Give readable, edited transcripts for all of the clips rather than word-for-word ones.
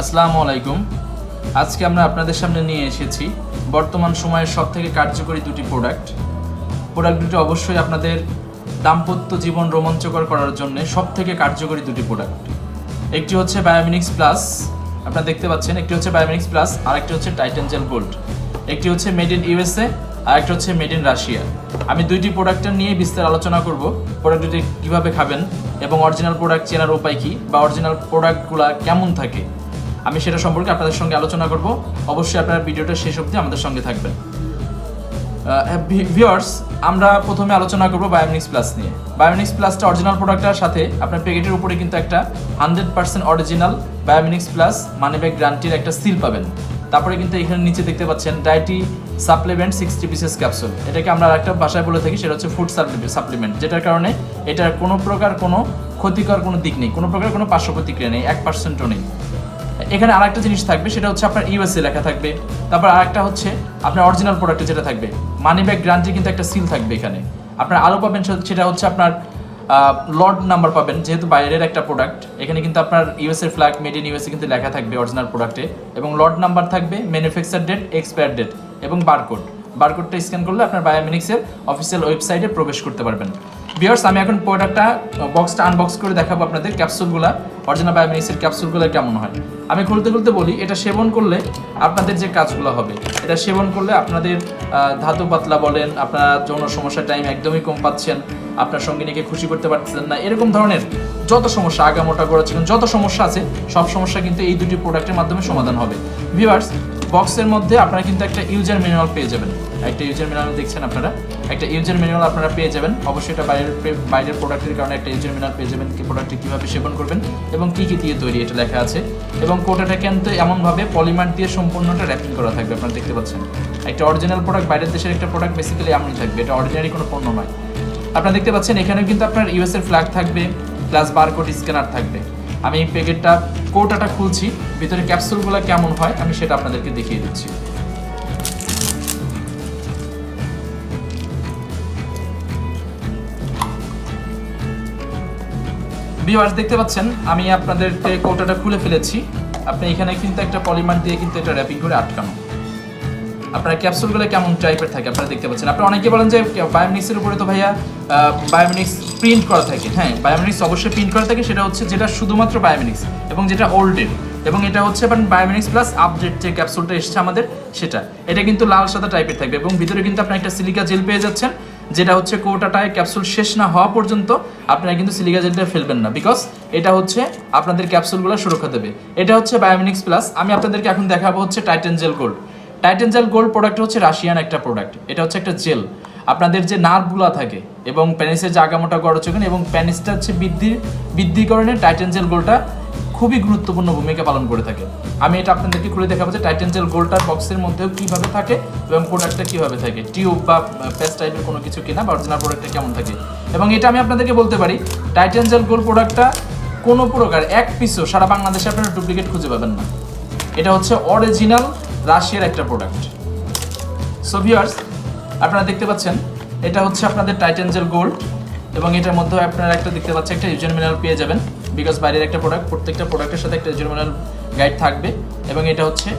আসসালামু আলাইকুম। আজকে আমরা আপনাদের সামনে নিয়ে এসেছি বর্তমান সময়ের সবথেকে কার্যকরী দুটি প্রোডাক্ট দুটি অবশ্যই আপনাদের দাম্পত্য জীবন রোমাঞ্চকর করার জন্য সবথেকে কার্যকরী দুটি প্রোডাক্ট। একটি হচ্ছে বায়োমিনিক্স প্লাস, আপনারা দেখতে পাচ্ছেন, একটি হচ্ছে বায়োমিনিক্স প্লাস আর একটি হচ্ছে টাইটান জেল গোল্ড। একটি হচ্ছে মেড ইন ইউএসএ আর একটা হচ্ছে মেড ইন রাশিয়া। আমি দুইটি প্রোডাক্টের নিয়ে বিস্তার আলোচনা করব, প্রোডাক্ট দুটি কীভাবে খাবেন এবং অরিজিনাল প্রোডাক্ট চেনার উপায় কী বা অরিজিনাল প্রোডাক্টগুলো কেমন থাকে আমি সেটা সম্পর্কে আপনাদের সঙ্গে আলোচনা করব। অবশ্যই আপনারা ভিডিওটা শেষ অবধি আমাদের সঙ্গে থাকবেন। ভিউয়ার্স, আমরা প্রথমে আলোচনা করব বায়োমিনিক্স প্লাস নিয়ে। বায়োমিনিক্স প্লাসটা অরিজিনাল প্রোডাক্টটার সাথে আপনার প্যাকেটের উপরে কিন্তু একটা 100% অরিজিনাল বায়োমিনিক্স প্লাস মানি ব্যাক গ্যারান্টির একটা সিল পাবেন। তারপরে কিন্তু এখানে নিচে দেখতে পাচ্ছেন ডায়েটি সাপ্লিমেন্ট 60 পিসেস ক্যাপসুল। এটাকে আমরা আরেকটা ভাষায় বলে থাকি, সেটা হচ্ছে ফুড সাপ্লিমেন্ট, যেটার কারণে এটার কোনো প্রকার কোনো ক্ষতিকর কোনো দিক নেই, কোনো প্রকার কোনো পার্শ্ব প্রতিক্রিয়া নেই, 1%ও নেই। এখানে আরেকটা জিনিস থাকবে, সেটা হচ্ছে আপনার ইউএসএ লেখা থাকবে। তারপর আরেকটা হচ্ছে আপনার অরিজিনাল প্রোডাক্টে যেটা থাকবে মানি ব্যাক গ্যারান্টি কিন্তু একটা সিল থাকবে। এখানে আপনার আরও পাবেন, সেটা হচ্ছে আপনার লট নাম্বার পাবেন, যেহেতু বাইরের একটা প্রোডাক্ট। এখানে কিন্তু আপনার USA flag made in USA কিন্তু লেখা থাকবে অরিজিনাল প্রোডাক্টে, এবং লট নাম্বার থাকবে, ম্যানুফ্যাকচার ডেট, এক্সপায়ার ডেট এবং বারকোডটা স্ক্যান করলে আপনার বায়োমিনিক্সের অফিসিয়াল ওয়েবসাইটে প্রবেশ করতে পারবেন। ভিউয়ার্স, আমি এখন প্রোডাক্টটা বক্সটা আনবক্স করে দেখাবো আপনাদের। ক্যাপসুলগুলো অরিজিনাল বায়োমিনিক্সের ক্যাপসুলগুলো কেমন হয় আমি খুলতে বলি। এটা সেবন করলে আপনাদের যে কাজগুলো হবে, এটা সেবন করলে আপনাদের ধাতু পাতলা বলেন, আপনারা যৌন সমস্যার টাইম একদমই কম পাচ্ছেন, আপনার সঙ্গিনীকে খুশি করতে পারছেন না, এরকম ধরনের যত সমস্যা, আগামোটা করেছিলেন, যত সমস্যা আছে সব সমস্যা কিন্তু এই দুটি প্রোডাক্টের মাধ্যমে সমাধান হবে। ভিউয়ার্স, বক্সের মধ্যে আপনারা কিন্তু একটা ইউজার ম্যানুয়াল পেয়ে যাবেন। একটা ইউজার ম্যানুয়াল দেখছেন আপনারা, একটা ইউজার ম্যানুয়াল আপনারা পেয়ে যাবেন। অবশ্যই এটা বাইরের প্রোডাক্টের কারণে একটা ইউজার ম্যানুয়াল পেয়ে যাবেন, কি প্রোডাক্টটি কীভাবে সেবন করবেন এবং কী কী দিয়ে তৈরি এটা লেখা আছে। এবং কোটাটা কিন্তু এমনভাবে পলিমার দিয়ে সম্পূর্ণটা র্যাপিং করা থাকবে, আপনারা দেখতে পাচ্ছেন। একটা অরিজিনাল প্রোডাক্ট, বাইরের দেশের একটা প্রোডাক্ট বেসিক্যালি এমনই থাকবে, এটা অর্ডিনারি কোনো পণ্য নয়। আপনারা দেখতে পাচ্ছেন এখানেও কিন্তু আপনার ইউএসএর ফ্ল্যাগ থাকবে, প্লাস বারকোড স্ক্যানার থাকবে। আমি এই প্যাকেটটা কোটাটা খুলছি, ভিতরে ক্যাপসুলগুলো কেমন হয় আমি সেটা আপনাদেরকে দেখিয়ে দিচ্ছি। ভিউয়ার্স, দেখতে পাচ্ছেন আমি আপনাদেরকে কোটাটা খুলে ফেলেছি। আপনি এখানে কিন্তু একটা পলিমার দিয়ে কিন্তু এটা র্যাপিং করে আটকানো। আপনার ক্যাপসুলগুলো কেমন টাইপের থাকে আপনারা দেখতে পাচ্ছেন। আপনারা অনেকে বলেন যে বায়োমিনিক্সের উপরে তো ভাইয়া বায়োমিনিক্স প্রিন্ট করা থাকে। হ্যাঁ, বায়োমিনিক্স অবশ্যই প্রিন্ট করা থাকে, সেটা হচ্ছে যেটা শুধুমাত্র বায়োমিনিক্স এবং যেটা ওল্ডের, এবং এটা হচ্ছে বায়োমিনিক্স প্লাস আপডেট যে ক্যাপসুলটা এসছে আমাদের সেটা। এটা কিন্তু লাল সাদা টাইপের থাকবে এবং ভিতরে কিন্তু আপনার একটা সিলিকা জেল পেয়ে যাচ্ছেন, যেটা হচ্ছে কোটাটায় ক্যাপসুল শেষ না হওয়া পর্যন্ত আপনারা কিন্তু সিলিকা জেলটা ফেলবেন না, বিকজ এটা হচ্ছে আপনাদের ক্যাপসুলগুলো সুরক্ষা দেবে। এটা হচ্ছে বায়োমিনিক্স প্লাস। আমি আপনাদেরকে এখন দেখাবো হচ্ছে Titan gel gold. Titan gel gold product হচ্ছে রাশিয়ান একটা প্রোডাক্ট। এটা হচ্ছে একটা জেল, আপনাদের যে নার্ভগুলো থাকে এবং প্যানিসের যে আগামোটা গড়চোখেন এবং প্যানিসটা হচ্ছে বৃদ্ধিকরণে টাইটান জেল গোল্ডটা খুবই গুরুত্বপূর্ণ ভূমিকা পালন করে থাকে। আমি এটা আপনাদেরকে খুলে দেখাবো যে টাইটান জেল গোল্ডটার বক্সের মধ্যেও কীভাবে থাকে এবং প্রোডাক্টটা কীভাবে থাকে, টিউব বা পেস্ট টাইপের কোনো কিছু কিনা বা অরিজিনাল প্রোডাক্টটা কেমন থাকে। এবং এটা আমি আপনাদেরকে বলতে পারি, টাইটান জেল গোল্ড প্রোডাক্টটা কোনো প্রকার এক পিসও সারা বাংলাদেশে আপনারা ডুপ্লিকেট খুঁজে পাবেন না। এটা হচ্ছে অরিজিনাল রাশিয়ার একটা প্রোডাক্ট। সো ভিউয়ার্স, আপনারা দেখতে পাচ্ছেন এটা হচ্ছে আপনাদের টাইটান জেল গোল্ড, এবং এটার মধ্যে আপনারা একটা দেখতে পাচ্ছেন একটা ইউজার ম্যানুয়াল পেয়ে যাবেন, বিকজ বাইরের একটা প্রোডাক্ট, প্রত্যেকটা প্রোডাক্টের সাথে একটা ইউজার ম্যানুয়াল গাইড থাকবে। এবং এটা হচ্ছে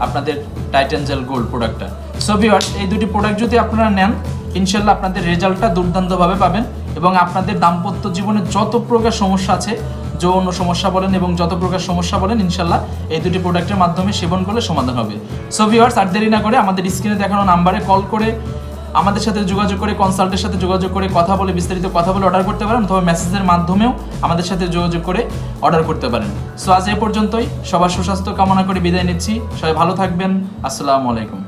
আপনাদের টাইটান জেল গোল্ড প্রোডাক্টটা। সো ভিউয়ার্স, এই দুটি প্রোডাক্ট যদি আপনারা নেন, ইনশাল্লাহ আপনাদের রেজাল্টটা দুর্দান্তভাবে পাবেন এবং আপনাদের দাম্পত্য জীবনে যত প্রকার সমস্যা আছে, যৌন সমস্যা বলেন এবং যত প্রকার সমস্যা বলেন, ইনশাল্লাহ এই দুটি প্রোডাক্টের মাধ্যমে সেবন করলে সমাধান হবে। সো ভিউয়ার্স, আর দেরি না করে আমাদের স্ক্রিনে দেখানো নাম্বারে কল করে আমাদের সাথে যোগাযোগ করে, কনসাল্টের সাথে যোগাযোগ করে কথা বলে, বিস্তারিত কথা বলে অর্ডার করতে পারেন, অথবা মেসেজের মাধ্যমেও আমাদের সাথে যোগাযোগ করে অর্ডার করতে পারেন। সো আজ এ পর্যন্তই, সবার সুস্বাস্থ্য কামনা করে বিদায় নিচ্ছি। সবাই ভালো থাকবেন। আসসালামু আলাইকুম।